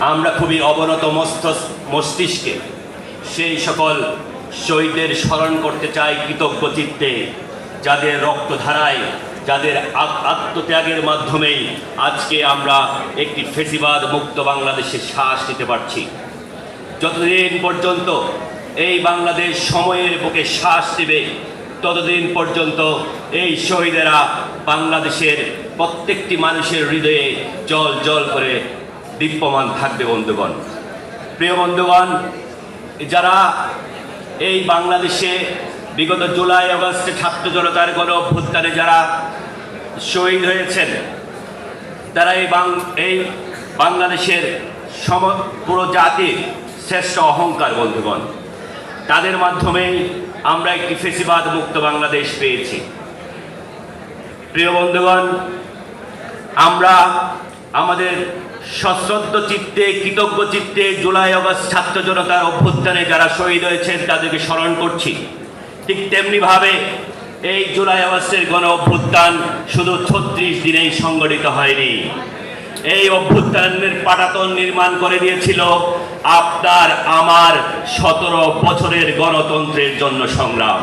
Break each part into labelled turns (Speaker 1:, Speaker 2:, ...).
Speaker 1: আমরা খুবই অবনত মস্তিষ্কে সেই সকল শহীদদের স্মরণ করতে চাই কৃতজ্ঞ চিত্তে, যাদের রক্তধারায়, যাদের আত্মত্যাগের মাধ্যমেই আজকে আমরা একটি ফ্যাসিবাদ মুক্ত বাংলাদেশে শ্বাস নিতে পারছি। যতদিন পর্যন্ত এই বাংলাদেশ সময়ের বুকে শ্বাস নেবে, ততদিন পর্যন্ত এই শহীদেরা বাংলাদেশের প্রত্যেকটি মানুষের হৃদয়ে জল জল করে দীপ্যমান থাকবে। বন্ধুগণ, প্রিয় বন্ধুগণ, যারা এই বাংলাদেশে বিগত জুলাই আগস্টে ছাত্র জনতার গণ অভ্যুত্থানে যারা শহীদ হয়েছেন, তারা এই বাংলাদেশের পুরো জাতির শ্রেষ্ঠ অহংকার। বন্ধুগণ, তাদের মাধ্যমেই আমরা একটি ফ্যাসিবাদ মুক্ত বাংলাদেশ পেয়েছি। প্রিয় বন্ধুগণ, আমরা আমাদের সশ্রদ্ধ চিত্তে, কৃতজ্ঞ চিত্তে জুলাই আগস্ট ছাত্র জনতার অভ্যুত্থানে যারা শহীদ হয়েছেন তাদেরকে স্মরণ করছি। ঠিক তেমনিভাবে এই জুলাই আগস্টের গণ অভ্যুত্থান শুধু 36 দিনেই সংগঠিত হয়নি। এই অভ্যুত্থানের পাটাতন নির্মাণ করে দিয়েছিল আপনার আমার 17 বছরের গণতন্ত্রের জন্য সংগ্রাম।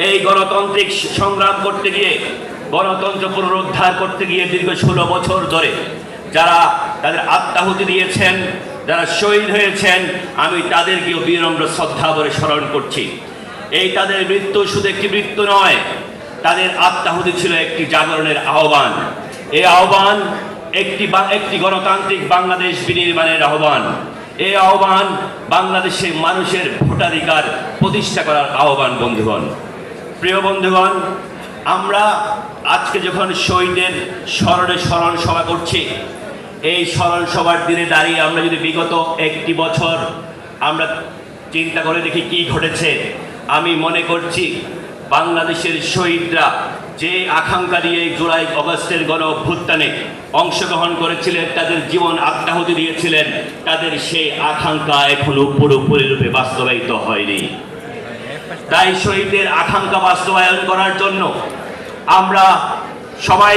Speaker 1: এই গণতান্ত্রিক সংগ্রাম করতে গিয়ে, গণতন্ত্র পুনরুদ্ধার করতে গিয়ে দীর্ঘ 16 বছর ধরে যারা তাদের আত্মাহুতি দিয়েছেন, যারা শহীদ হয়েছেন, আমি তাদেরকেও বিনম্র শ্রদ্ধা করে স্মরণ করছি। এই তাদের মৃত্যু শুধু একটি মৃত্যু নয়, তাদের আত্মাহুতি ছিল একটি জাগরণের আহ্বান। এই আহ্বান একটি গণতান্ত্রিক বাংলাদেশ বিনির্মাণের আহ্বান। এই আহ্বান বাংলাদেশের মানুষের ভোটাধিকার প্রতিষ্ঠা করার আহ্বান। বন্ধুগণ, প্রিয় বন্ধুগণ, আমরা আজকে যখন শহীদদের স্মরণে স্মরণ সভা করছি, এই স্মরণ সভার দিনে দাঁড়িয়ে আমরা যদি বিগত একটি বছর আমরা চিন্তা করে দেখি কি ঘটেছে, আমি মনে করছি বাংলাদেশের শহীদরা যে আকাঙ্ক্ষা নিয়ে জুলাই আগস্টের গণ অভ্যুত্থানে অংশগ্রহণ করেছিলেন, তাদের জীবন আত্মাহুতি দিয়েছিলেন, তাদের সেই আকাঙ্ক্ষা এখনো পুরোপুরি রূপে বাস্তবায়িত হয়নি। তাই শহীদদের আকাঙ্ক্ষা বাস্তবায়ন করার জন্য আমরা সবাই